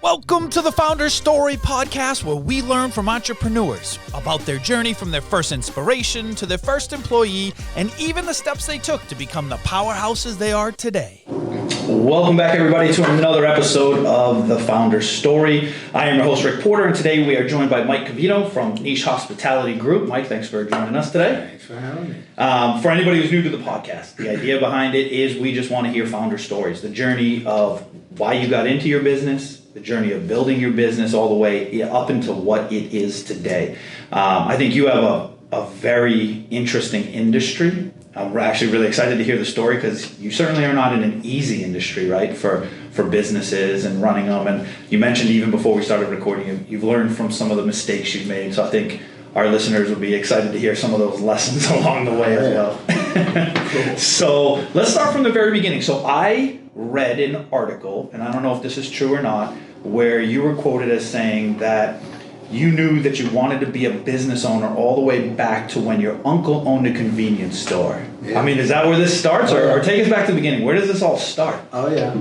Welcome to the Founder Story Podcast, where we learn from entrepreneurs about their journey from their first inspiration to their first employee and even the steps they took to become the powerhouses they are today. Welcome back, everybody, to another episode of The Founder Story. I am your host, Rick Porter, and today we are joined by Mike Covino from Niche Hospitality Group. Mike, thanks for joining us today. Thanks for having me. For anybody who's new to the podcast, the idea behind it is we just want to hear founder stories, the journey of why you got into your business, the journey of building your business all the way up into what it is today. I think you have a very interesting industry. We're actually really excited to hear the story because you certainly are not in an easy industry, right, for businesses and running them. And you mentioned even before we started recording, you've learned from some of the mistakes you've made. So I think our listeners would be excited to hear some of those lessons along the way as well. So let's start from the very beginning. So I read an article, and I don't know if this is true or not, where you were quoted as saying that you knew that you wanted to be a business owner all the way back to when your uncle owned a convenience store. Yeah. I mean, is that where this starts? Or take us back to the beginning. Where does this all start? Oh, yeah.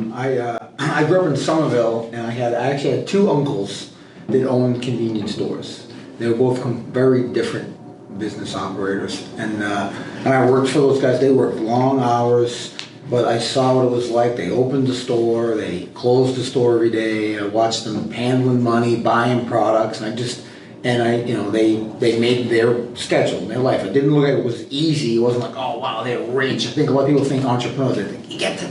I grew up in Somerville, and I actually had two uncles that owned convenience stores. They were both very different business operators. And I worked for those guys. They worked long hours, but I saw what it was like. They opened the store, they closed the store every day. I watched them handling money, buying products, and they made their schedule, their life. I didn't look at it was easy. It wasn't like, oh wow, they're rich. I think a lot of people think entrepreneurs, they think you get to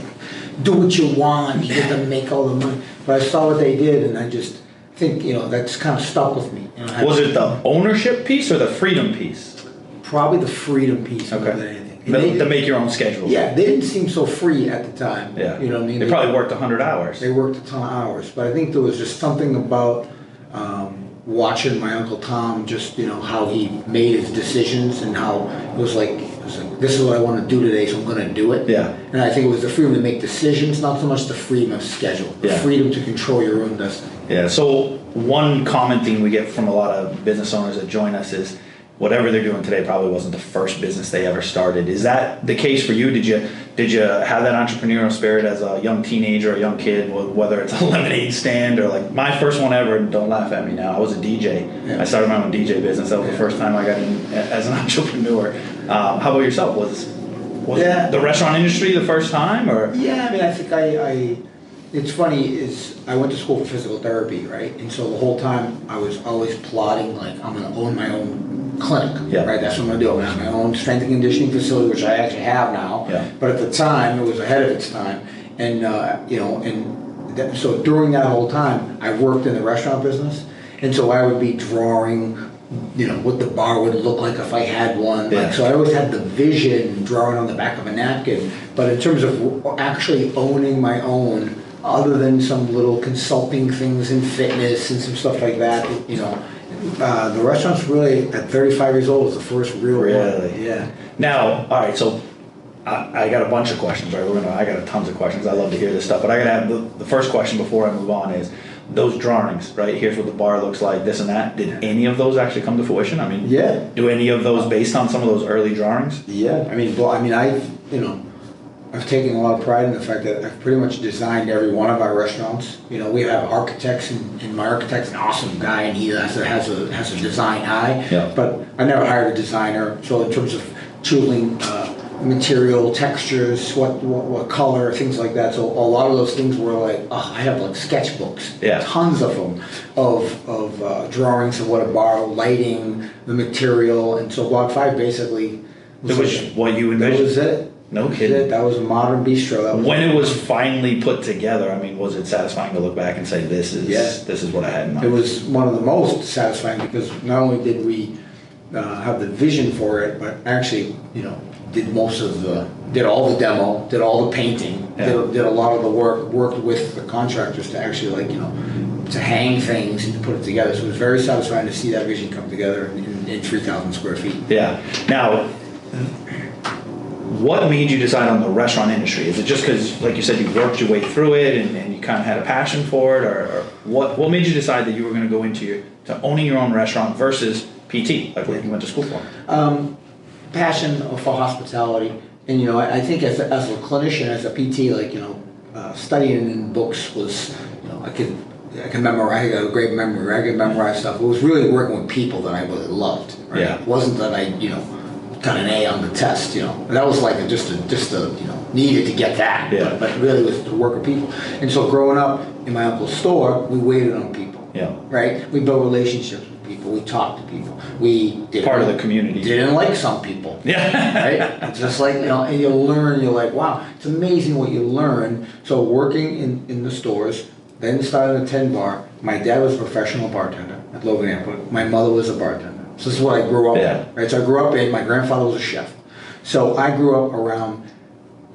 do what you want, you get to make all the money. But I saw what they did, and I just think, that's kind of stuck with me. Was it the ownership piece or the freedom piece? Probably the freedom piece more than anything. To make your own schedule. Yeah, they didn't seem so free at the time. Yeah. You know what I mean? They probably worked 100 hours. They worked a ton of hours. But I think there was just something about watching my Uncle Tom, just, how he made his decisions and how it was like, this is what I want to do today, so I'm going to do it. Yeah. And I think it was the freedom to make decisions, not so much the freedom of schedule. The freedom to control your own destiny. Yeah, so one common theme we get from a lot of business owners that join us is whatever they're doing today probably wasn't the first business they ever started. Is that the case for you? Did you have that entrepreneurial spirit as a young teenager or a young kid, whether it's a lemonade stand or like my first one ever, don't laugh at me now, I was a DJ. Yeah. I started my own DJ business. That was the first time I got in as an entrepreneur. How about yourself? Was the restaurant industry the first time? Or? Yeah, I mean, I think it's funny is I went to school for physical therapy, right? And so the whole time I was always plotting like I'm going to own my own clinic, right? That's what I'm going to do. I'm going to have my own strength and conditioning facility, which I actually have now. Yeah. But at the time, it was ahead of its time. And, so during that whole time, I worked in the restaurant business. And so I would be drawing, what the bar would look like if I had one. Yeah. So I always had the vision drawing on the back of a napkin. But in terms of actually owning my own, other than some little consulting things in fitness and some stuff like that, the restaurant's really, at 35 years old, was the first real one. Yeah. Now, all right, so I got a bunch of questions, right? I got tons of questions. I love to hear this stuff, but I got to have the first question before I move on is those drawings, right? Here's what the bar looks like, this and that. Did any of those actually come to fruition? I mean, do any of those based on some of those early drawings? Yeah. I've taken a lot of pride in the fact that I've pretty much designed every one of our restaurants. We have architects, and my architect's an awesome guy, and he has a design eye. Yeah. But I never hired a designer. So in terms of choosing material, textures, what color, things like that. So a lot of those things were like, I have like sketchbooks, tons of them, of drawings of what a bar, lighting, the material, and so Block 5 basically was what you envisioned. That was it. No kidding. That was a modern bistro. When it was finally put together, I mean, was it satisfying to look back and say, this is what I had in mind? It was one of the most satisfying because not only did we have the vision for it, but actually, did all the demo, did all the painting, did a lot of the work, worked with the contractors to actually to hang things and to put it together. So it was very satisfying to see that vision come together in 3,000 square feet. Yeah. Now, what made you decide on the restaurant industry? Is it just because, like you said, you worked your way through it and you kind of had a passion for it, or what made you decide that you were going to go into owning your own restaurant versus PT, like what you went to school for? Passion for hospitality, and I think as a clinician, as a PT, studying in books was, I could I can memorize. I got a great memory. I can memorize stuff. It was really working with people that I really loved. Right? Yeah. It wasn't that I, got an A on the test. That was like just a needed to get that. Yeah. But really was to work with people. And so growing up in my uncle's store, we waited on people. Yeah. Right. We built relationships with people. We talked to people. We did part of the community. Didn't like some people. Yeah. Right. Just like and you learn. You're like, wow, it's amazing what you learn. So working in the stores. Then started a 10 bar. My dad was a professional bartender at Logan Airport. My mother was a bartender. So this is what I grew up in. Right? So I grew up in, my grandfather was a chef. So I grew up around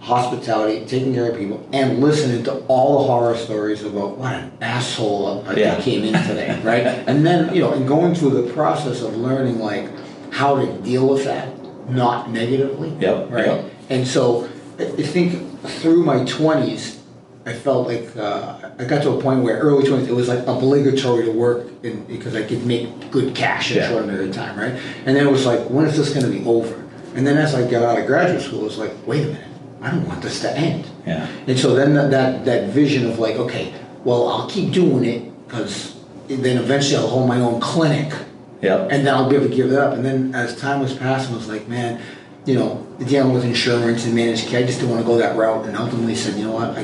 hospitality, taking care of people, and listening to all the horror stories about what an asshole I came in today, right? And then, and going through the process of learning like how to deal with that, not negatively, right? Yep. And so I think through my 20s, I felt like I got to a point where early 20s, it was like obligatory to work because I could make good cash in a short period of time, right? And then it was like, when is this going to be over? And then as I got out of graduate school, it was like, wait a minute, I don't want this to end. Yeah. And so then that vision of like, okay, well, I'll keep doing it because then eventually I'll hold my own clinic. Yep. And then I'll be able to give it up. And then as time was passing, I was like, man, dealing with insurance and managed care, I just didn't want to go that route. And ultimately said, you know what, I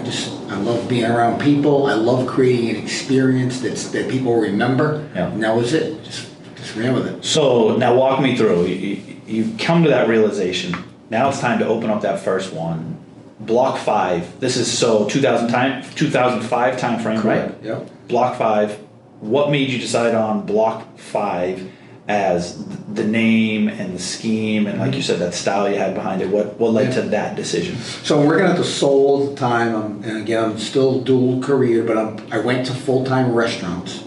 love being around people. I love creating an experience that people remember. Yeah. And that was it. Just ran with it. So now walk me through. You've come to that realization. Now it's time to open up that first one. Block 5. This is 2005 time frame, right? Yep. Block 5. What made you decide on Block 5 as the name and the scheme and, like you said, that style you had behind it? What led to that decision? So I'm working at the Soul at the time, and again, I'm still dual career, but I went to full-time restaurants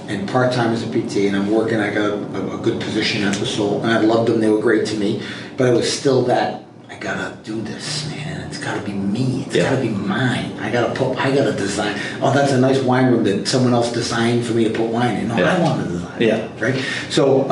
and part-time as a PT, and I'm working. I got a good position at the Soul, and I loved them. They were great to me, but it was still that I gotta do this, man. It's gotta be me. It's gotta be mine. I gotta design. Oh, that's a nice wine room that someone else designed for me to put wine in. No, I want to design. Yeah. Right. So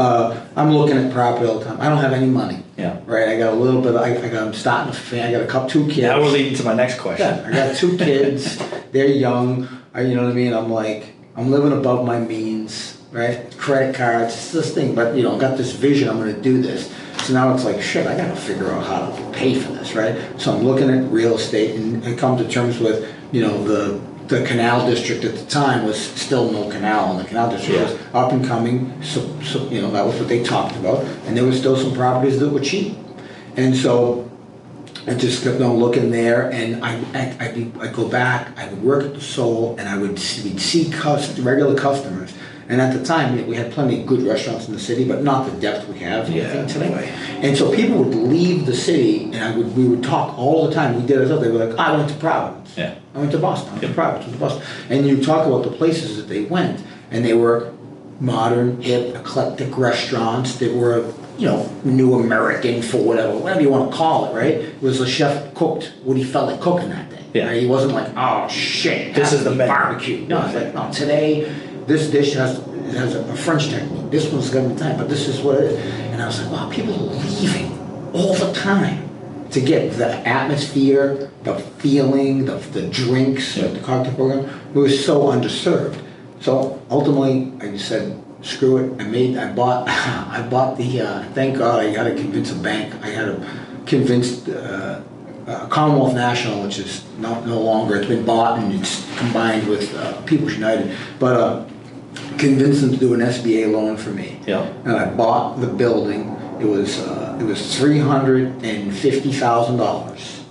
I'm looking at property all the time. I don't have any money. Yeah. Right. I got a little bit. I'm starting to fan. I got 2 kids. Now we're leading to my next question. Yeah. I got 2 kids. They're young. You know what I mean? I'm like, I'm living above my means. Right. Credit cards. It's this thing. But I got this vision. I'm going to do this. So now it's like, shit, I got to figure out how to pay for this, right? So I'm looking at real estate, and I come to terms with, the canal district at the time was still no canal, and the canal district was up and coming. So that was what they talked about, and there were still some properties that were cheap, and so I just kept on looking there, and I'd go back, I would work at the Soul, and we'd see regular customers. And at the time, we had plenty of good restaurants in the city, but not the depth we have today. And so people would leave the city, and we would talk all the time. We did it. They were like, I went to Providence. Yeah. I went to Boston. I went to Providence. I went to Boston. And you talk about the places that they went, and they were modern, hip, eclectic restaurants that were, new American for whatever you want to call it, right? It was the chef cooked what he felt like cooking that day. Yeah. Right? He wasn't like, oh shit, this is the barbecue. No, it's like, no, today this dish has a French technique. This one's got Italian, but this is what it is. And I was like, wow, people are leaving all the time to get the atmosphere, the feeling, the drinks, the cocktail program. We were so underserved. So ultimately, I just said, screw it. I bought the. Thank God, I had to convince a bank. I had to convince Commonwealth National, which is no longer. It's been bought and it's combined with People's United, but. Convinced them to do an SBA loan for me. Yeah. And I bought the building. It was $350,000,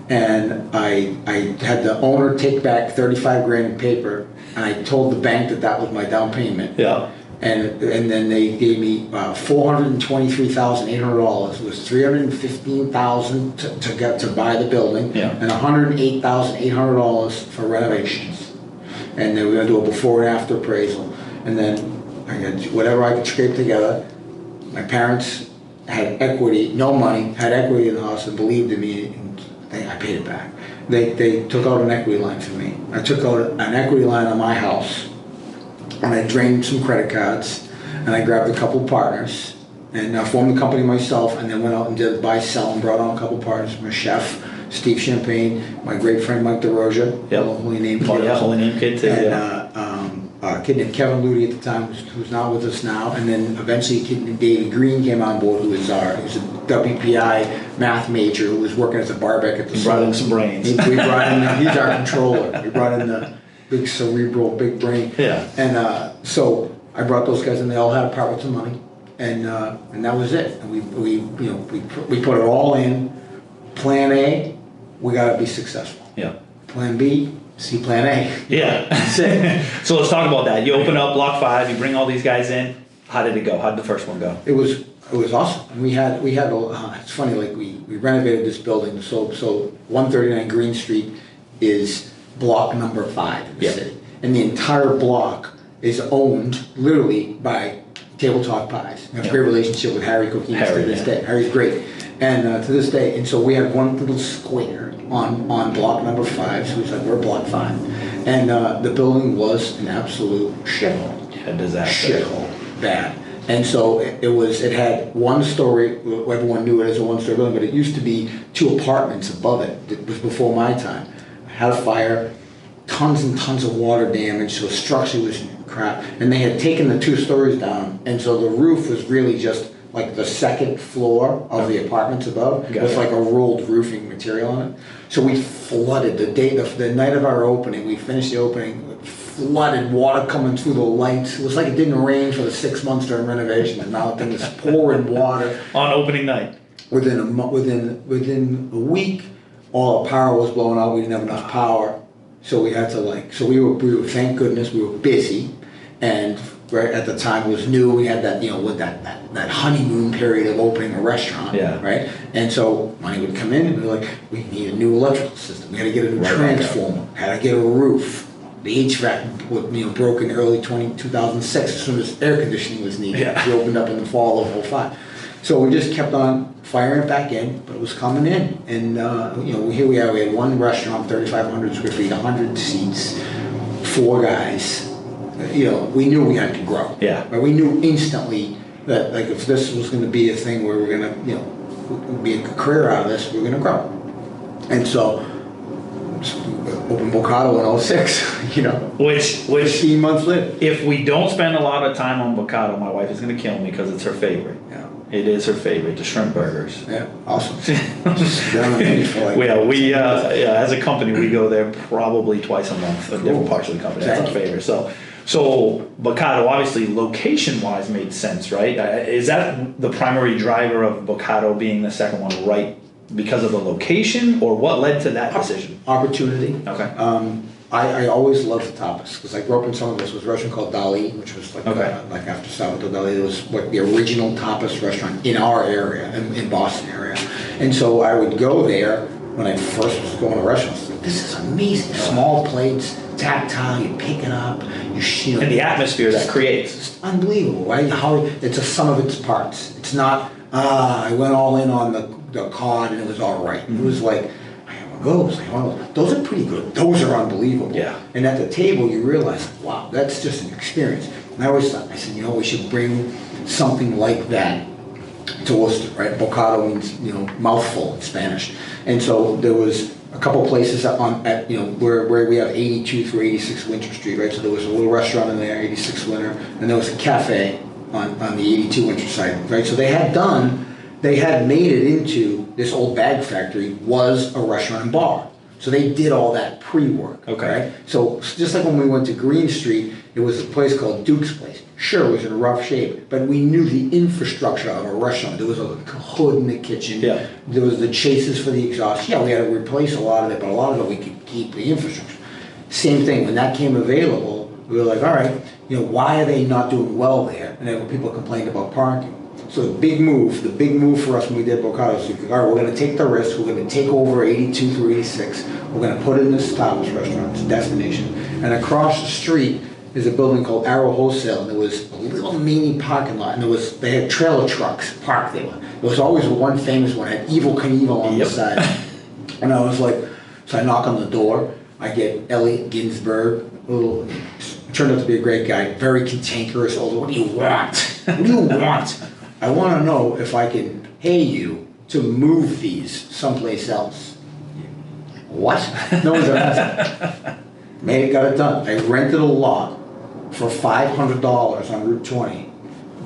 and I had the owner take back $35,000 in paper, and I told the bank that was my down payment. Yeah. And then they gave me $423,800. It was $315,000 to get to buy the building, and $108,800 for renovations. And then we were going to do a before and after appraisal. And then I got whatever I could scrape together. My parents had equity, no money, had equity in the house and believed in me, and I paid it back. They took out an equity line for me. I took out an equity line on my house, and I drained some credit cards, and I grabbed a couple partners, and I formed the company myself, and then went out and did buy, sell, and brought on a couple partners, my chef, Steve Champagne, my great friend Mike DeRoja, Holy Name Kid. Holy Name Kid too. And a kid named Kevin Luty at the time, who's not with us now, and then eventually a kid named David Green came on board, who was a WPI math major who was working as a barback at the brought in some brains. We brought in, he's our controller. We brought in the big cerebral, big brain. Yeah. And so I brought those guys, and they all had a part with some money, and that was it. And we put it all in. Plan A, we got to be successful. Yeah. Plan B, see Plan A. Yeah. That's it. So let's talk about that. You open up Block 5. You bring all these guys in. How did it go? How did the first one go? It was awesome. And we had it's funny, like we renovated this building. So 139 Green Street is block number 5 in the city, and the entire block is owned literally by Tabletop Pies. We have a great relationship with Harry Cookies to this day. Harry's great. And to this day, and so we had one little square on block number 5, so we said, we're block 5. And the building was an absolute shithole. A disaster. Shithole. Bad. And so it had one story, everyone knew it as a one-story building, but it used to be 2 apartments above it. It was before my time. Had a fire, tons and tons of water damage, so the structure was crap. And they had taken the 2 stories down, and so the roof was really just like the second floor of the apartments above with like a rolled roofing material on it. So we flooded the night of our opening. We finished the opening, flooded, water coming through the lights. It was like it didn't rain for the 6 months during renovation, and now the thing is pouring water. On opening night. Within a week, all the power was blown out. We didn't have enough power, so we had to we were thank goodness we were busy, and right at the time it was new. We had that with that honeymoon period of opening a restaurant, right? And so money would come in, and we were like, we need a new electrical system. We had to get a new transformer. Had to get a roof. The HVAC broke in early 2006 as soon as air conditioning was needed. We opened up in the fall of 2005. So we just kept on firing it back in, but it was coming in. And here we are. We had one restaurant, 3,500 square feet, 100 seats, 4 guys. We knew we had to grow. Yeah. But we knew instantly that if this was going to be a thing where we're going to be a career out of this, we're going to grow. And so opened Bocado in 2006. Which 15 months later. If we don't spend a lot of time on Bocado, my wife is going to kill me because it's her favorite. Yeah. It is her favorite, the shrimp burgers. Yeah, awesome. As a company, we go there probably twice a month. Cool. Different parts of the company. That's our favorite. So Bocado, obviously, location-wise, made sense, right? Is that the primary driver of Bocado being the second one, right? Because of the location, or what led to that decision? Opportunity. Okay. I always loved the tapas because I grew up in some of this. Was a restaurant called Dali, which was like after Salvador Dali. It was like the original tapas restaurant in our area, in Boston area. And so I would go there when I first was going to restaurants. Like, this is amazing. Small plates, tactile. You pick it up. And the atmosphere that creates. It's unbelievable, right? How it's a sum of its parts. It's not. I went all in on the cod and it was all right. Mm-hmm. It was like. Those are pretty good. Those are unbelievable. Yeah. And at the table, you realize, wow, that's just an experience. And I always thought, we should bring something like that to Worcester, right? Bocado means, mouthful in Spanish. And so there was a couple places where we have 82 through 86 Winter Street, right? So there was a little restaurant in there, 86 Winter, and there was a cafe on the 82 Winter side, right? So they had made it into this old bag factory was a restaurant and bar. So they did all that pre-work. Okay. Right? So just like when we went to Green Street, it was a place called Duke's Place. Sure, it was in rough shape, but we knew the infrastructure of a restaurant. There was a hood in the kitchen. Yeah. There was the chases for the exhaust. Yeah, we had to replace a lot of it, but a lot of it we could keep the infrastructure. Same thing, when that came available, we were like, all right, why are they not doing well there? And then people complained about parking. So the big move for us when we did Bocado is, all right, we're going to take the risk. We're going to take over 82 through 86. We're going to put in this tapas restaurant, this destination. And across the street is a building called Arrow Wholesale, and there was a little mini parking lot, and they had trailer trucks parked there. There was always one famous one, had Evel Knievel on the side. And I was like, so I knock on the door. I get Elliot Ginsberg, turned out to be a great guy, very cantankerous. What do you want? What do you want? I want to know if I can pay you to move these someplace else. What? No one's ever asked. Got it done. I rented a lot for $500 on Route 20,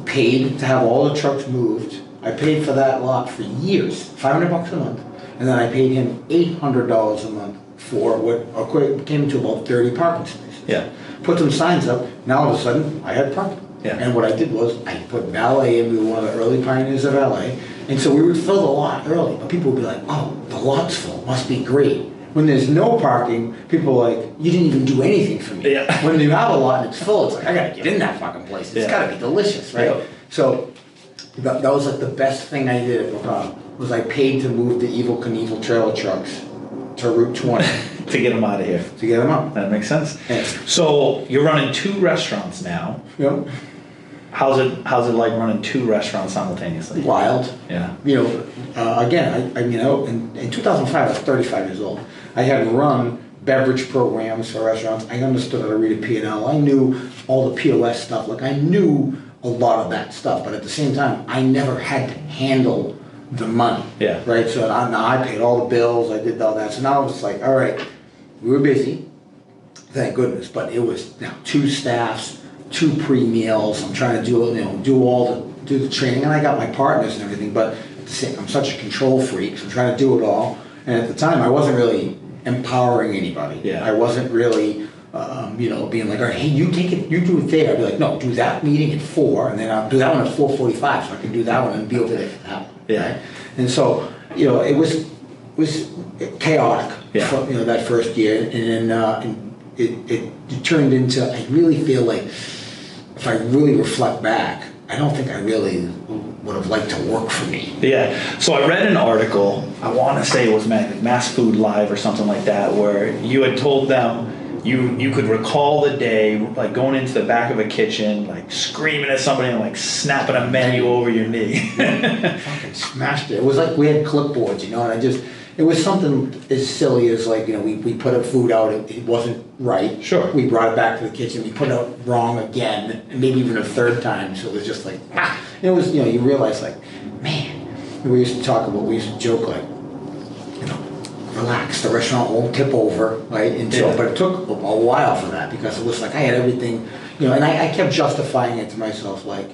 paid to have all the trucks moved. I paid for that lot for years, $500 a month, and then I paid him $800 a month for what came to about 30 parking spaces. Yeah. Put some signs up. Now all of a sudden, I had parking. Yeah. And what I did was I put valet in. We were one of the early pioneers of valet, and so we would fill the lot early. But people would be like, "Oh, the lot's full. Must be great." When there's no parking, people are like, "You didn't even do anything for me." Yeah. When you have a lot and it's full, it's like, "I gotta get in that fucking place. It's gotta be delicious, right?" Yeah. So that was like the best thing I did at Bacana, was I paid to move the Evel Knievel trailer trucks to Route 20 To get them out of here. to get them up. That makes sense. Yeah. So you're running 2 restaurants now. Yep. How's it like running 2 restaurants simultaneously? Wild. Yeah. You know, again, in 2005, I was 35 years old. I had run beverage programs for restaurants. I understood how to read a P&L. I knew all the POS stuff. Like, I knew a lot of that stuff. But at the same time, I never had to handle the money. Yeah. Right? So now I paid all the bills. I did all that. So now it's like, all right, we were busy. Thank goodness. But it was now 2 staffs, 2 pre-meals. I'm trying to do the training, and I got my partners and everything. But at the same, I'm such a control freak, so I'm trying to do it all. And at the time, I wasn't really empowering anybody. Yeah. I wasn't really, being like, all right, hey, you take it, you do it there. I'd be like, no, do that meeting at 4, and then I'll do that one at 4:45, so I can do that one and be over there for that one. Yeah. Right? And so, it was chaotic. Yeah. For, that first year, and then it turned into. I really feel like, if I really reflect back, I don't think I really would have liked to work for me. Yeah. So I read an article, I want to say it was Mass Food Live or something like that, where you had told them you could recall the day, like going into the back of a kitchen, like screaming at somebody and like snapping a menu over your knee. Fucking smashed it. It was like we had clipboards, and it was something as silly as like, we put a food out, it wasn't right. Sure. We brought it back to the kitchen, we put it out wrong again, and maybe even a third time, so it was just like, It was, you realize like, man, we used to joke like, relax, the restaurant won't tip over, right? But it took a while for that, because it was like I had everything, and I kept justifying it to myself, like,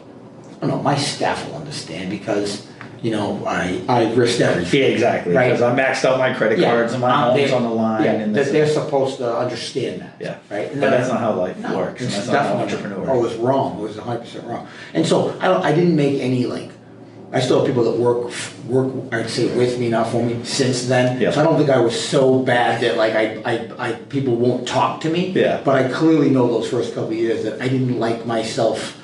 my staff will understand, because I risked everything. Yeah, exactly. Right? Because I maxed out my credit cards and my home's on the line. Yeah, and that they're supposed to understand that. Yeah. Right? But that's not how life works. It's That's not how definitely entrepreneur. Oh, it was wrong. It was 100% wrong. And so I didn't make any I still have people that work, I'd say, with me, not for me, since then. Yeah. So I don't think I was so bad that I people won't talk to me. Yeah. But I clearly know those first couple of years that I didn't like myself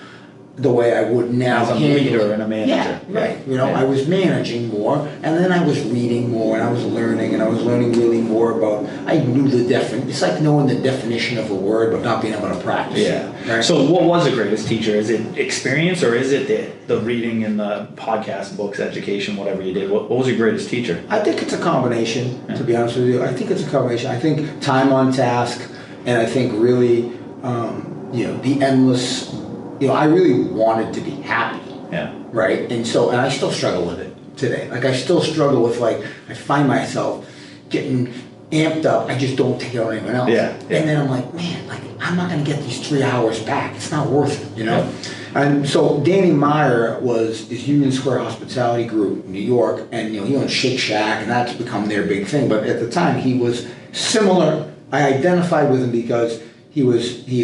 the way I would now. As a leader and a manager. Yeah, right. Yeah. I was managing more, and then I was reading more, and I was learning really more about. I knew the definition. It's like knowing the definition of a word, but not being able to practice it. Yeah. Right? So what was the greatest teacher? Is it experience, or is it the reading and the podcast, books, education, whatever you did? What was your greatest teacher? I think it's a combination, to be honest with you. I think it's a combination. I think time on task, and I think really, the endless. I really wanted to be happy. Yeah. Right? And I still struggle with it today. Like, I still struggle with, I find myself getting amped up. I just don't take it on anyone else. Yeah. And then I'm like, man, I'm not going to get these 3 hours back. It's not worth it, Yeah. And so Danny Meyer was his Union Square Hospitality Group in New York, and, he owned Shake Shack, and that's become their big thing. But at the time, he was similar. I identified with him because he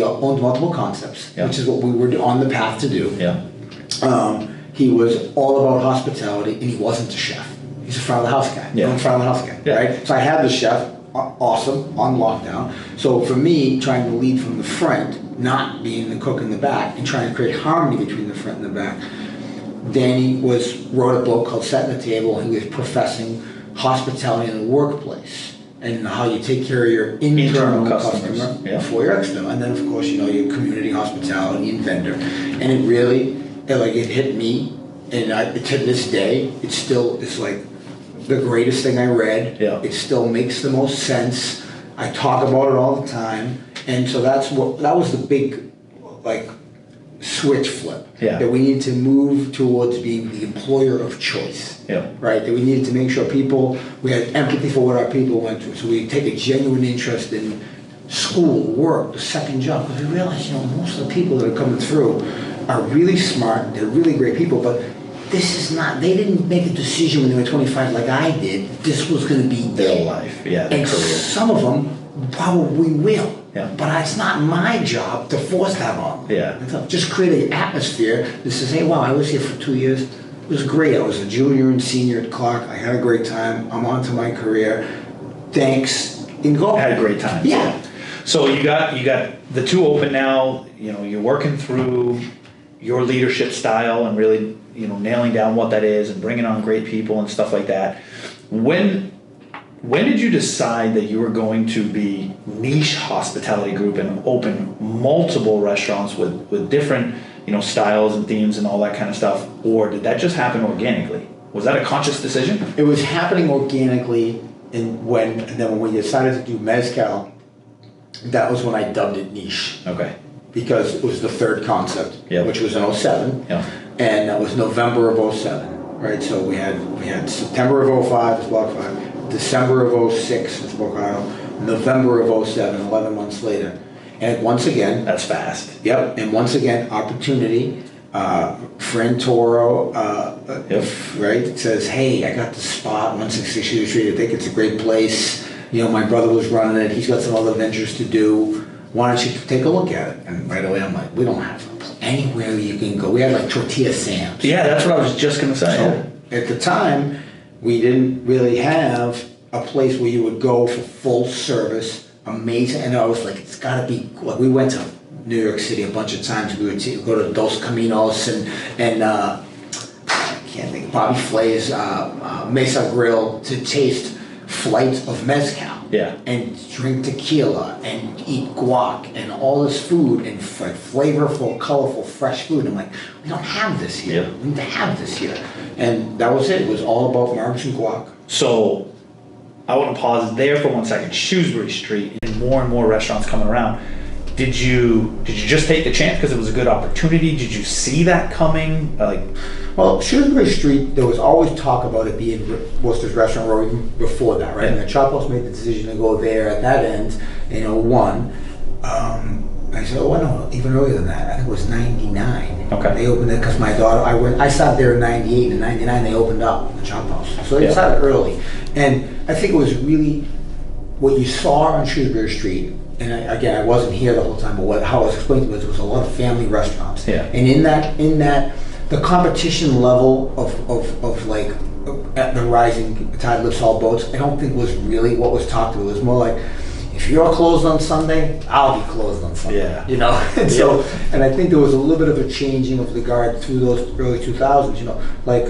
owned multiple concepts, which is what we were on the path to do. Yeah. He was all about hospitality, and he wasn't a chef. He's a front of the house guy. Yeah. I'm a front of the house guy, Yeah. right? So I had the chef, awesome, on lockdown. So for me, trying to lead from the front, not being the cook in the back, and trying to create harmony between the front and the back, Danny wrote a book called Setting the Table, and he was professing hospitality in the workplace, and how you take care of your internal customer before your external, and then of course your community hospitality and vendor, and it really it hit me, and to this day it's like the greatest thing I read. Yeah. It still makes the most sense. I talk about it all the time, and so that was the big switch flip. Yeah. That we need to move towards being the employer of choice. Yeah. Right? That we needed to make sure we had empathy for what our people went through. So we take a genuine interest in school, work, the second job, because we realized, most of the people that are coming through are really smart, they're really great people, but this is not, they didn't make a decision when they were 25 like I did. This was going to be their life, their and career. Some of them probably will. Yeah. But it's not my job to force that on them. Yeah. So just create an atmosphere that says, hey, wow, I was here for 2 years. It was great. I was a junior and senior at Clark. I had a great time. I'm on to my career. Thanks. And go. I had a great time. Yeah. So you got the two open now. You're working through your leadership style and really nailing down what that is and bringing on great people and stuff like that. When did you decide that you were going to be niche hospitality group and open multiple restaurants with different styles and themes and all that kind of stuff, or did that just happen organically? Was that a conscious decision? It was happening organically, and then when we decided to do mezcal, that was when I dubbed it niche. Okay. Because it was the third concept, which was in 07, and that was November of 07, right? So we had September of 05 as Block 5, December of 06 as Block Isle, November of 07, 11 months later. And once again... That's fast. Yep, and once again, opportunity. Friend Toro, right, says, hey, I got the spot, 166 Street, I think it's a great place. My brother was running it, he's got some other ventures to do. Why don't you take a look at it? And right away I'm like, we don't have anywhere you can go. We had like Tortilla Sam's. Yeah, that's what I was just going to say. So at the time, we didn't really have a place where you would go for full service, amazing. And I was like, it's got to be, like, we went to New York City a bunch of times. We would go to Dos Caminos and I can't think, Bobby Flay's Mesa Grill to taste flights of mezcal. Yeah. And drink tequila and eat guac and all this food and flavorful, colorful, fresh food. I'm like, we don't have this here. Yeah. We need to have this here. And that was it. It was all about margs and guac. So I want to pause there for 1 second. Shrewsbury Street and more restaurants coming around. Did you just take the chance because it was a good opportunity? Did you see that coming? Well, Shrewsbury Street, there was always talk about it being Worcester's Restaurant Row even before that, right? Yeah. And the Chop House made the decision to go there at that end in 01. I said, no, even earlier than that. I think it was 99. Okay. They opened it because my daughter, I sat there in 98, and 99 they opened up the Chop House. So they started early. And I think it was really what you saw on Shrewsbury Street. And I wasn't here the whole time, but how I was explaining to it was a lot of family restaurants. Yeah. And in that, the competition level of like at the rising tide lifts all boats, I don't think was really what was talked about. It was more like, if you're closed on Sunday, I'll be closed on Sunday. Yeah. And so, and I think there was a little bit of a changing of the guard through those early 2000s. Like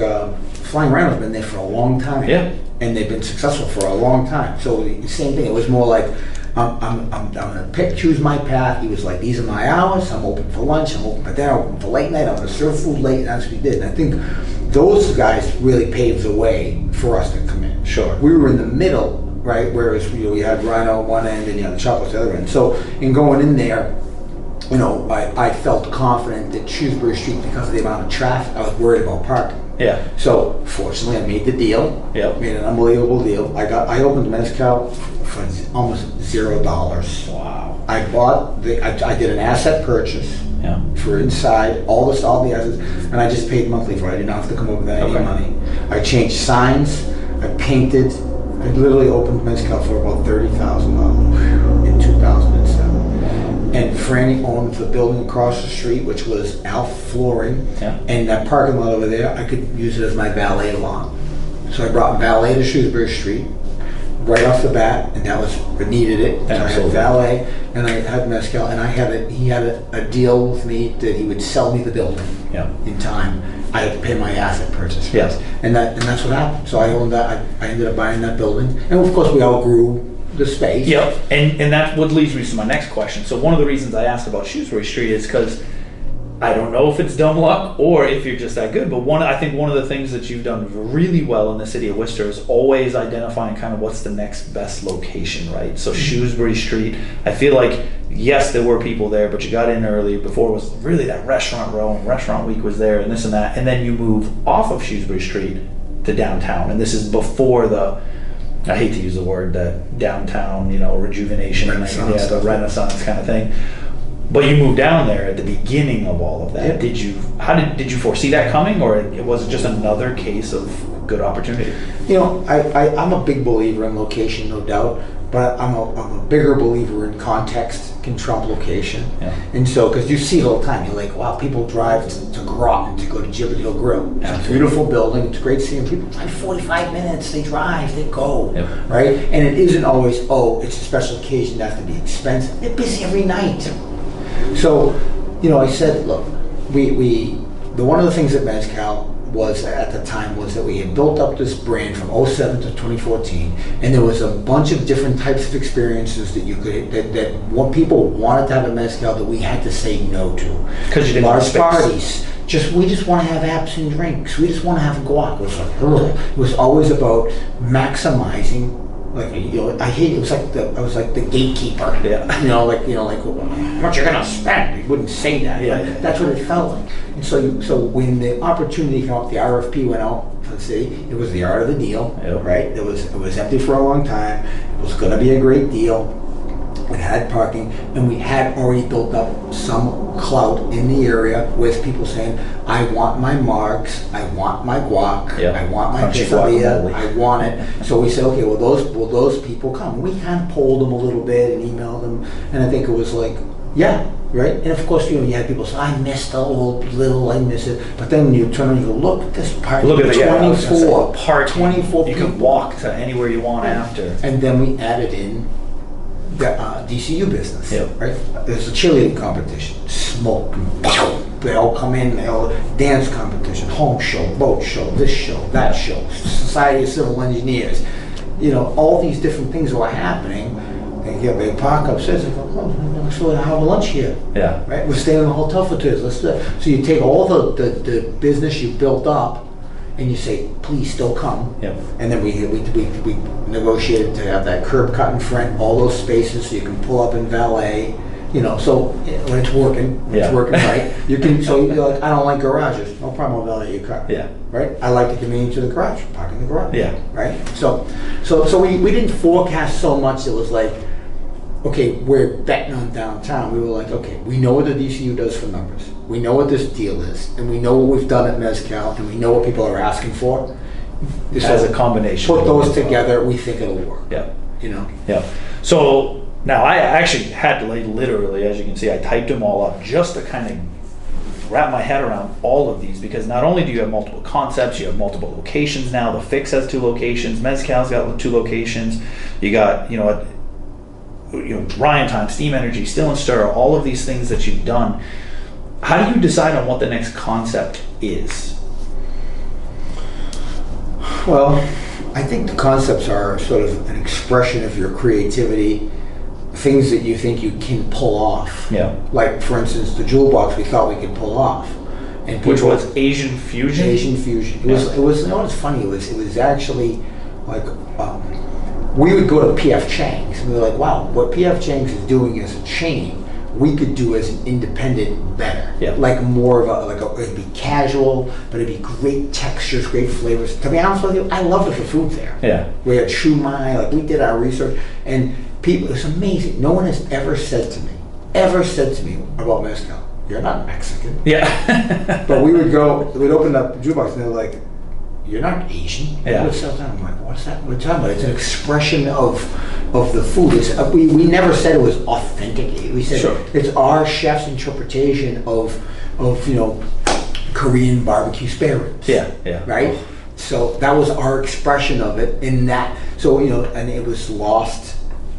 Flying Rhino's been there for a long time. Yeah. And they've been successful for a long time. So the same thing. It was more like, I'm gonna choose my path. He was like, these are my hours. I'm open for lunch. I'm open for dinner. I'm open for late night. I'm gonna serve food late. And that's what he did. And I think those guys really paved the way for us to come in. Sure. We were in the middle, right? Whereas we had Rhino at one end and you had the Chop House at the other end. So in going in there, I felt confident that Shrewsbury Street, because of the amount of traffic, I was worried about parking. Yeah. So fortunately, I made the deal. Yep. Made an unbelievable deal. I opened mezcal for almost $0. Wow. I did an asset purchase. Yeah. For inside all the assets, and I just paid monthly for it. I didn't have to come up with any money. I changed signs. I painted. I literally opened mezcal for about $30,000 in 2007. And Franny owned the building across the street, which was Alf Flooring. Yeah. And that parking lot over there, I could use it as my valet lot. So I brought valet to Shrewsbury Street right off the bat, and that was, I needed it. So I had valet, and I had mezcal, and he had a deal with me that he would sell me the building in time. I had to pay my asset purchase. Yes. And that's what happened. So I owned that. I ended up buying that building, and of course we outgrew the space. Yep, and that's what leads me to my next question. So one of the reasons I asked about Shrewsbury Street is because I don't know if it's dumb luck or if you're just that good, but I think one of the things that you've done really well in the city of Worcester is always identifying kind of what's the next best location, right? So Shrewsbury Street, I feel like, yes, there were people there, but you got in early before it was really that restaurant row, and Restaurant Week was there and this and that, and then you move off of Shrewsbury Street to downtown, and this is before the I hate to use the word, that downtown, rejuvenation, Renaissance. the Renaissance kind of thing. But you moved down there at the beginning of all of that. Yeah. Did you foresee that coming, or was it just another case of good opportunity? I'm a big believer in location, no doubt, but I'm a bigger believer in context can trump location. Yeah. And so, because you see it all the time, you're like, wow, people drive to Groton to go to Gibbet Hill Grill. It's a beautiful building, it's great seeing people drive 45 minutes, they drive, they go, right? And it isn't always, it's a special occasion, that has to be expensive. They're busy every night. So, I said, look, one of the things at Mezcal was at the time was that we had built up this brand from 07 to 2014, and there was a bunch of different types of experiences that what people wanted to have at Mezcal that we had to say no to. Because you didn't large have space. Parties. We just want to have apps and drinks. We just want to have guac. It was like, it was always about maximizing. I hate it. I was like the gatekeeper. Yeah. Like how much you're gonna spend? You wouldn't say that. Yeah. But that's what it felt like. And so when the opportunity came up, the RFP went out. Let's see, it was the art of the deal, right? It was empty for a long time. It was gonna be a great deal. It had parking, and we had already built up some clout in the area with people saying, I want my margs, I want my guac, I want my quesadilla, I want it. So we said, okay, will those people come? We kind of polled them a little bit and emailed them, and I think it was like, yeah, right? And of course, you had people say, I miss the old little, I miss it. But then you turn and you go, look at this party, Look at 24 people. You can walk to anywhere you want after. And then we added in the DCU business, right? There's a cheerleading competition, smoke, they all come in, they all dance competition, home show, boat show, this show, that show, Society of Civil Engineers, all these different things were happening. They park upstairs and go, let's go have lunch here. Yeah. Right? We're staying in a hotel for 2 days. Let's do it. So you take all the business you built up and you say, please still come. Yep. And then we negotiated to have that curb cut in front, all those spaces so you can pull up in valet. So when it's working right, you can. So you're like, I don't like garages. No problem, I'll valet your car. Yeah. Right. I like the convenience of the garage. Park in the garage. Yeah. Right. So we didn't forecast so much. It was like, okay, we're betting on downtown. We were like, okay, we know what the DCU does for numbers. We know what this deal is, and we know what we've done at Mezcal, and we know what people are asking for. This has a combination. Put those together, we think it'll work. Yeah. Yeah. So now I actually had to literally, as you can see, I typed them all up just to kind of wrap my head around all of these, because not only do you have multiple concepts, you have multiple locations now. The Fix has 2 locations. Mezcal's got 2 locations. You got, Ryan Time, Steam Energy, Still and Stir, all of these things that you've done. How do you decide on what the next concept is? Well, I think the concepts are sort of an expression of your creativity, things that you think you can pull off. Yeah. Like, for instance, the jewel box we thought we could pull off. And which was Asian fusion? Asian fusion. It was what's funny, it was actually like, we would go to P.F. Chang's and we were like, wow, what P.F. Chang's is doing as a chain, we could do as an independent better. Yeah. Like more of it'd be casual, but it'd be great textures, great flavors. To be honest with you, I loved the food there. Yeah. We had shumai, we did our research, and people, it's amazing. No one has ever said to me about mezcal, you're not Mexican. Yeah. But we'd open up the jukebox and they're like, you're not Asian. Yeah. I'm like, what's that? What are you talking about? It's an expression of the food. We never said it was authentic. We said it's our chef's interpretation of Korean barbecue spare ribs. Yeah, yeah. Right? So that was our expression of it in that. So, and it was lost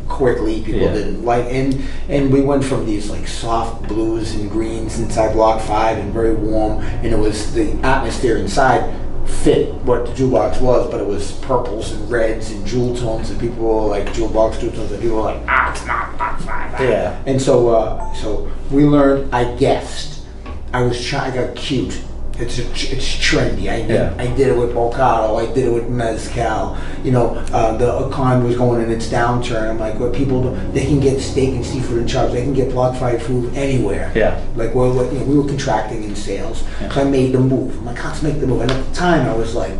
quickly. People didn't like, and we went from these like soft blues and greens inside Block 5 and very warm, and it was the atmosphere inside fit what the jukebox was, but it was purples and reds and jewel tones, and people were like jewel box jewel tones, and people were like, it's not Block 5. Yeah. And so we learned. I guessed. I got cute. It's trendy. I did it with Bocado. I did it with Mezcal. The economy was going in its downturn. I'm like, what people do, they can get steak and seafood and chops. They can get Block 5 food anywhere. Yeah. Like, we were contracting in sales. Yeah. So I made the move. I'm like, let's make the move. And at the time, I was like,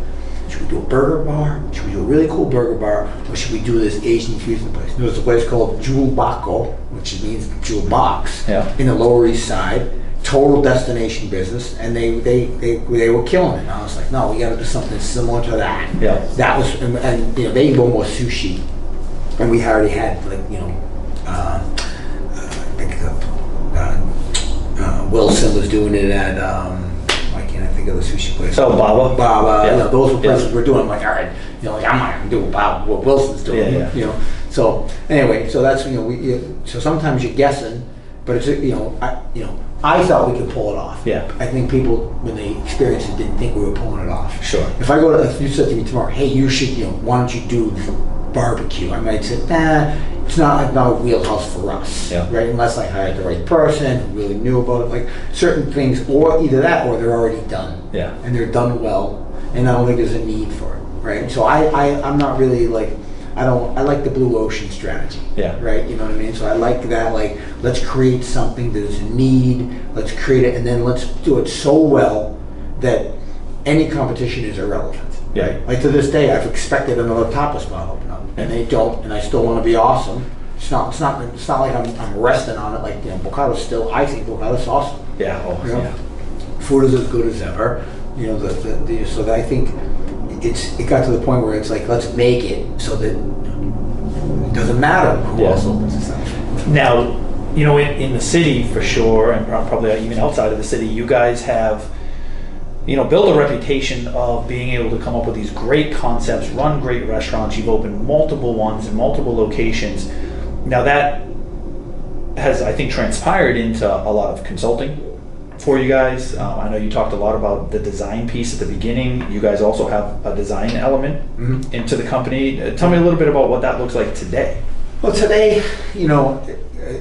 should we do a burger bar? Should we do a really cool burger bar? Or should we do this Asian fusion place? There was a place called Jewel Bako, which means jewel box, in the Lower East Side. Total destination business, and they were killing it. And I was like, no, we got to do something similar to that. Yeah. That was, and you know, they go more sushi, and we already had like, you know, I think Wilson was doing it at why can't I think of the sushi place? So Baba. You know, those were places we're doing. I'm like, all right, you know, like I'm not gonna do what Wilson's doing. You know. So anyway, so that's, you know, so sometimes you're guessing, but it's, you know, I thought we could pull it off. Yeah. I think people, when they experienced it, didn't think we were pulling it off. Sure. If you said to me tomorrow, hey, you should, you know, why don't you do barbecue? I might say, nah, it's not a wheelhouse for us. Yeah. Right? Unless I hired the right person who really knew about it. Like certain things, or either that, or they're already done. Yeah. And they're done well, and I don't think there's a need for it. Right? So I'm not really like, I like the blue ocean strategy. Yeah. Right? You know what I mean? So I like that, like, let's create something, there's a need, let's create it, and then let's do it so well that any competition is irrelevant. Yeah. Right? Like to this day, I've expected another tapas spot to open up, and they don't, and I still want to be awesome. It's not like I'm resting on it. Like, you know, Bocado's still, I think Bocado's awesome. Yeah. Oh, You know? yeah. Food is as good as ever. You know, so that I think it got to the point where it's like, let's make it so that it doesn't matter who else opens this up. Now, you know, in the city for sure, and probably even outside of the city, you guys have, you know, built a reputation of being able to come up with these great concepts, run great restaurants. You've opened multiple ones in multiple locations. Now that has, I think, transpired into a lot of consulting for you guys. I know you talked a lot about the design piece at the beginning. You guys also have a design element into the company. Tell me a little bit about what that looks like today. Well, today, you know,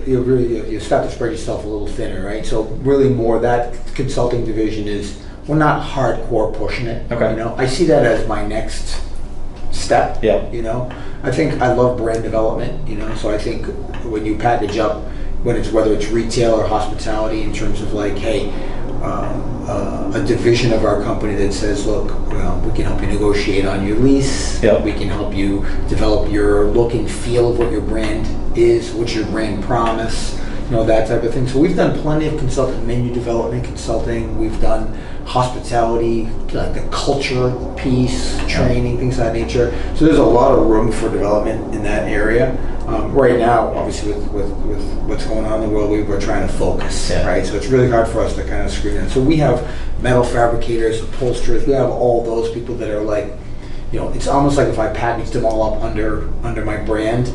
you start to spread yourself a little thinner, right? So really more that consulting division is, we're not hardcore pushing it. Okay. You know, I see that as my next step. Yeah. You know, I think I love brand development, you know, so I think when you package up, whether it's retail or hospitality, in terms of like, hey, a division of our company that says, look, we can help you negotiate on your lease. Yep. We can help you develop your look and feel of what your brand is, what's your brand promise, you know, that type of thing. So we've done plenty of consulting, menu development consulting. We've done hospitality, like the culture piece, training, things of that nature. So there's a lot of room for development in that area. Right now, obviously, with what's going on in the world, we're trying to focus, right? So it's really hard for us to kind of screen in. So we have metal fabricators, upholsterers. We have all those people that are like, you know, it's almost like if I packaged them all up under my brand.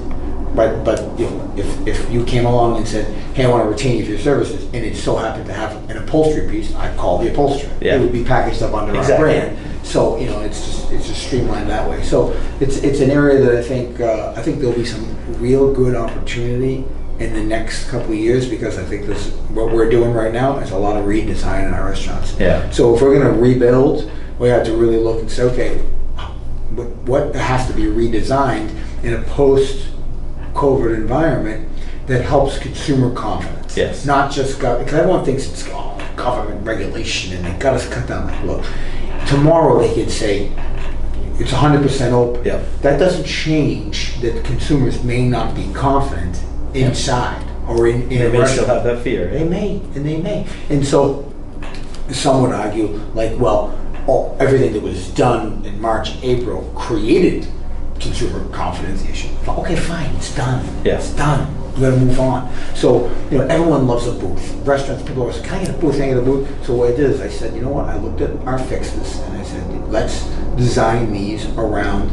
But you know, if you came along and said, hey, I want to retain you for your services, and it so happened to have an upholstery piece, I'd call the upholsterer. Yeah. It would be packaged up under our brand. So, you know, it's just streamlined that way. So it's an area that I think there'll be some real good opportunity in the next couple of years, because I think what we're doing right now is a lot of redesign in our restaurants. Yeah. So if we're going to rebuild, we have to really look and say, okay, what has to be redesigned in a post-COVID environment that helps consumer confidence. Yes. Not just because everyone thinks it's government regulation and they got us cut down. Like, look, tomorrow they could say it's 100% open. Yep. That doesn't change that consumers may not be confident inside or in They a may still restaurant. have that fear. They may. And so some would argue, like, well, everything that was done in March and April created consumer confidence issue. Okay, fine, it's done. Yeah. It's done. We gotta move on. So, you know, everyone loves a booth. Restaurants, people always say, can I get a booth? Can I get a booth? So what I did is I said, you know what? I looked at our fixes and I said, let's design these around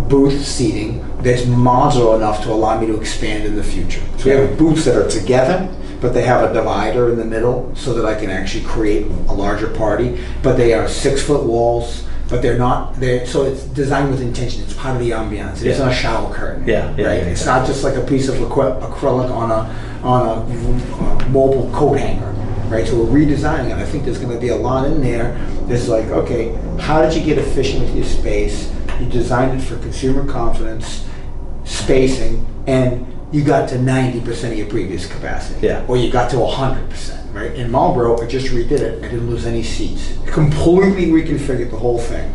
booth seating that's modular enough to allow me to expand in the future. So we have booths that are together, but they have a divider in the middle so that I can actually create a larger party. But they are 6-foot walls, but they're not there. So it's designed with intention. It's part of the ambiance. It's not a shower curtain. Right? It's not just like a piece of acrylic on a mobile coat hanger. Right? So we're redesigning it. I think there's going to be a lot in there that's like, okay, how did you get efficient with your space? You designed it for consumer confidence, spacing, and you got to 90% of your previous capacity. Yeah. Or you got to 100%. Right? In Marlboro, I just redid it. I didn't lose any seats. Completely reconfigured the whole thing.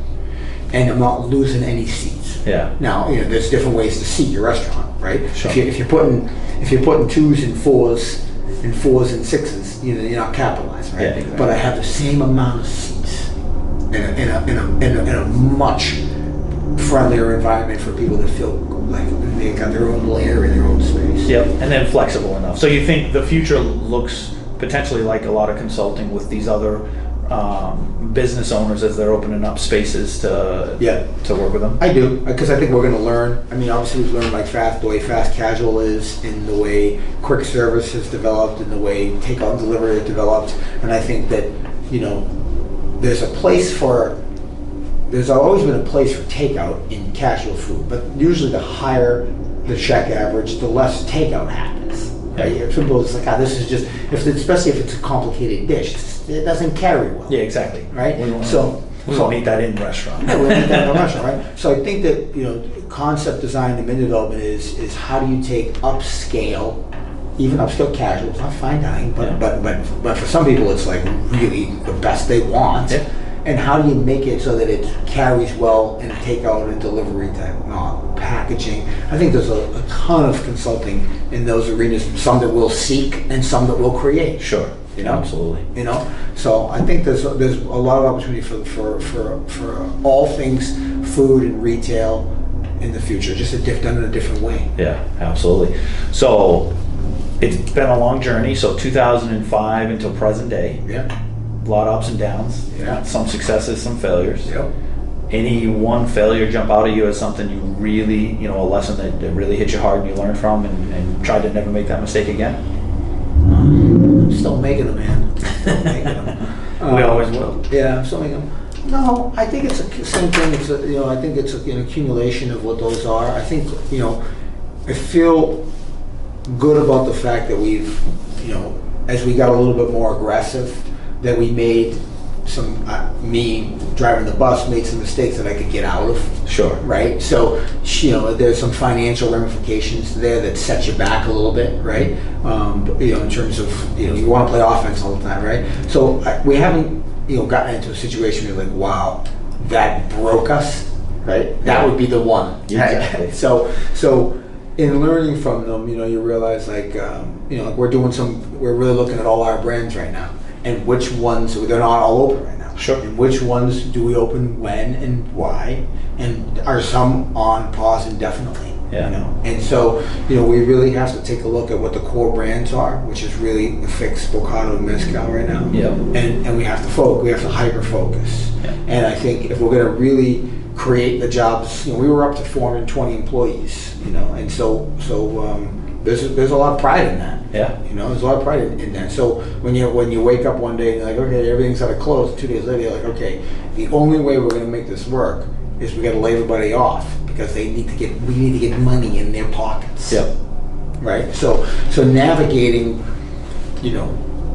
and I'm not losing any seats. Yeah. Now, there's different ways to seat your restaurant, right? Sure. If you're putting 2s and 4s and 4s and 6s, you're not capitalized, right? Yeah, exactly. But I have the same amount of seats in a much friendlier environment for people that feel like they got their own layer in their own space. Yep, and then flexible enough. So you think the future looks potentially like a lot of consulting with these other business owners as they're opening up spaces to work with them? I do, because I think we're going to learn. I mean, obviously we've learned the way fast casual is, and the way quick service has developed, and the way takeout and delivery has developed. And I think that, there's always been a place for takeout in casual food, but usually the higher the check average, the less takeout happens. Right? People, it's like, this is just, especially if it's a complicated dish, it doesn't carry well. Yeah, exactly. Right? We won't eat that in restaurant. No, we don't eat that in a restaurant, right? So I think that, concept design and menu development is how do you take upscale, even upscale casual, it's not fine dining, but for some people it's like really the best they want. Yeah. And how do you make it so that it carries well in takeout and delivery type packaging? I think there's a ton of consulting in those arenas, some that we'll seek and some that we'll create. Sure. Absolutely. So I think there's a lot of opportunity for all things food and retail in the future, just done in a different way. Yeah, absolutely. So it's been a long journey. So 2005 until present day. Yeah. A lot of ups and downs. Yeah. Some successes, some failures. Yep. Any one failure jump out at you as something you really, a lesson that really hit you hard and you learned from and tried to never make that mistake again? I'm still making them, man. Still making them. We always will. Yeah, I'm still making them. No, I think it's the same thing. I think it's an accumulation of what those are. I think, I feel good about the fact that we've, as we got a little bit more aggressive, that we made me driving the bus made some mistakes that I could get out of. Sure. Right? So, there's some financial ramifications there that set you back a little bit, right? In terms of, you want to play offense all the time, right? So we haven't, gotten into a situation where you're like, wow, that broke us, right? That would be the one. Exactly. Right? So in learning from them, you realize we're really looking at all our brands right now. And which ones, they're not all open right now. Sure. And which ones do we open when and why? And are some on pause indefinitely? Yeah. And so, we really have to take a look at what the core brands are, which is really Fix, Bocado, and Mezcal right now. Yep. And we have to we have to hyper focus. Yeah. And I think if we're going to really create the jobs, we were up to 420 employees, and so there's a lot of pride in that. Yeah. There's a lot of pride in that. So when you wake up one day and you're like, okay, everything's got to close. 2 days later, you're like, okay, the only way we're going to make this work is we got to lay everybody off because we need to get money in their pockets. Yep. Right. So navigating,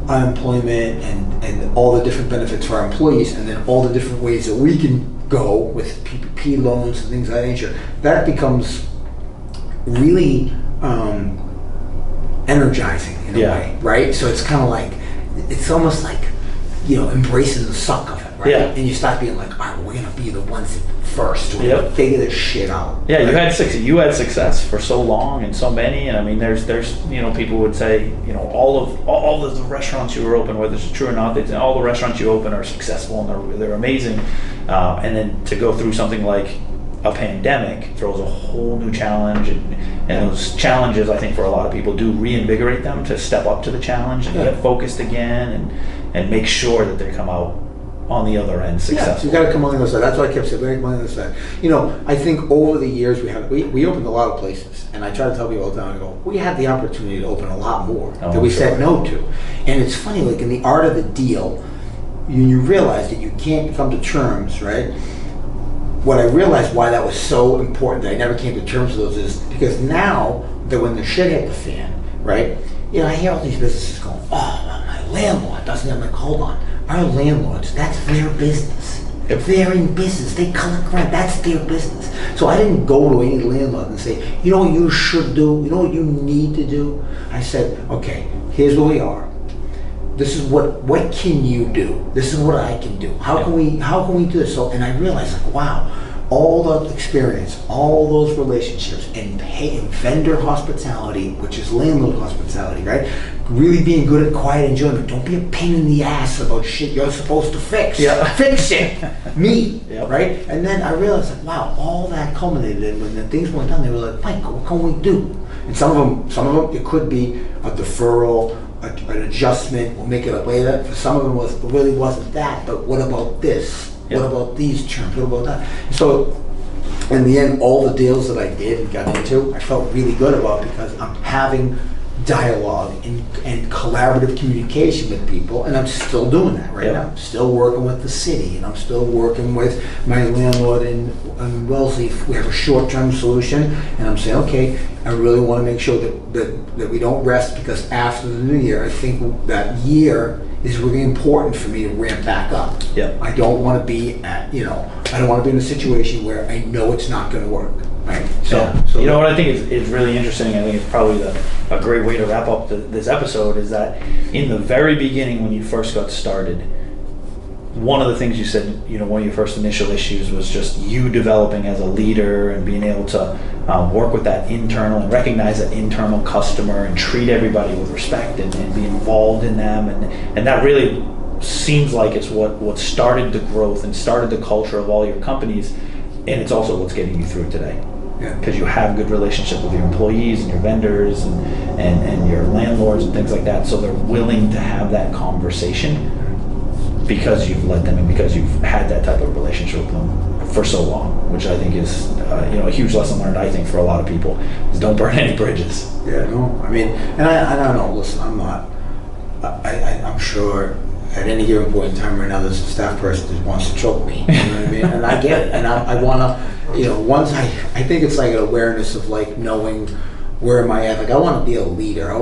unemployment and all the different benefits for our employees, and then all the different ways that we can go with PPP loans and things of that nature, that becomes really energizing in a way, right? So it's kind of like, it's almost like, embracing the suck of it, right? Yeah. And you start being like, all right, we're going to be the ones that first. We're Yep. going to figure this shit out. Yeah, right? you had success for so long and so many, and I mean, there's people would say, all of the restaurants you were open, whether it's true or not, all the restaurants you open are successful and they're amazing, and then to go through something like a pandemic throws a whole new challenge, and those challenges, I think, for a lot of people do reinvigorate them to step up to the challenge and get focused again and make sure that they come out on the other end successful. Yeah, so you got to come on the other side. That's what I kept saying. We got to come on the other side. I think over the years we opened a lot of places, and I try to tell people all the time, I go, we had the opportunity to open a lot more that we said no to. And it's funny, like in the art of the deal, you realize that you can't come to terms, right? What I realized why that was so important that I never came to terms with those is because now that when the shit hit the fan, right? I hear all these businesses going, oh, my landlord doesn't. I'm like, hold on. Our landlords, that's their business. If they're in business, they collect rent. That's their business. So I didn't go to any landlord and say, you know what you should do? You know what you need to do? I said, okay, here's where we are. This is what can you do? This is what I can do. How can we do this? So, and I realized, like, wow, all the experience, all those relationships, and vendor hospitality, which is landlord hospitality, right? Really being good at quiet enjoyment. Don't be a pain in the ass about shit you're supposed to fix. Yeah. Fix it. Me. Yep. Right? And then I realized, like, wow, all that culminated in when the things went down, they were like, Mike, what can we do? And some of them, it could be a deferral, an adjustment, we'll make it up later. For some of them, it really wasn't that, but what about this? Yep. What about these terms? What about that? So, in the end, all the deals that I did and got into, I felt really good about because I'm having dialogue and collaborative communication with people, and I'm still doing that right now. I'm still working with the city, and I'm still working with my landlord in Wellesley. We have a short-term solution, and I'm saying, okay, I really want to make sure that we don't rest, because after the new year, I think that year is really important for me to ramp back up. Yep. I don't want to be I don't want to be in a situation where I know it's not going to work. Right. So you know what I think is really interesting, I think it's probably a great way to wrap up this episode, is that in the very beginning when you first got started, one of the things you said, one of your first initial issues was just you developing as a leader and being able to work with that internal and recognize that internal customer and treat everybody with respect and be involved in them. And that really seems like it's what started the growth and started the culture of all your companies. And it's also what's getting you through today. Because you have good relationship with your employees and your vendors and your landlords and things like that. So they're willing to have that conversation because you've led them and because you've had that type of relationship with them for so long, which I think is a huge lesson learned, I think, for a lot of people, is don't burn any bridges. Yeah, no, I mean, and I don't know, listen, I'm sure at any given point in time right now, there's a staff person that wants to choke me. You know what I mean? And I get it. And I want to, once I think it's like an awareness of like knowing where am I at. Like I want to be a leader. I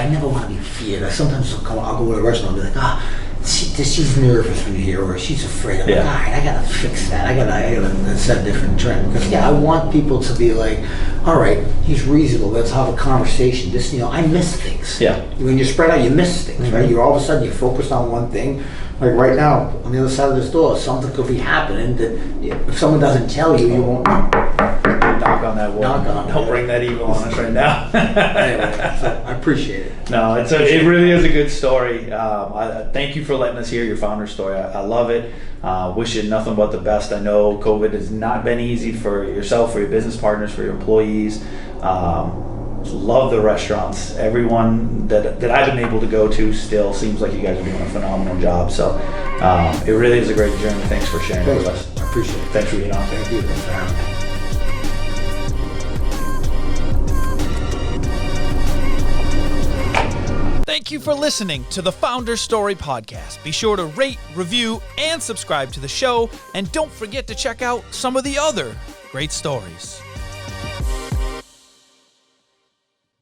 never want to be feared. Sometimes I'll go to a restaurant and be like, she's nervous when you're here, or she's afraid. I'm like, all right, I gotta fix that. I gotta set a different trend. Because I want people to be like, all right, he's reasonable. Let's have a conversation. This, I miss things. Yeah. When you're spread out, you miss things, right? You're all of a sudden you're focused on one thing. Like right now, on the other side of this door, something could be happening that if someone doesn't tell you, you won't. Knock on that wall. Don't bring that evil on us right now. Anyway, so I appreciate it. No, it really is a good story. Thank you for letting us hear your founder story. I love it. Wish you nothing but the best. I know COVID has not been easy for yourself, for your business partners, for your employees. Love the restaurants. Everyone that I've been able to go to still seems like you guys are doing a phenomenal job. So it really is a great journey. Thanks for sharing with us. I appreciate it. Thanks for being on. Thank you. Thanks for having me. Thank you for listening to the Founder Story Podcast. Be sure to rate, review, and subscribe to the show. And don't forget to check out some of the other great stories.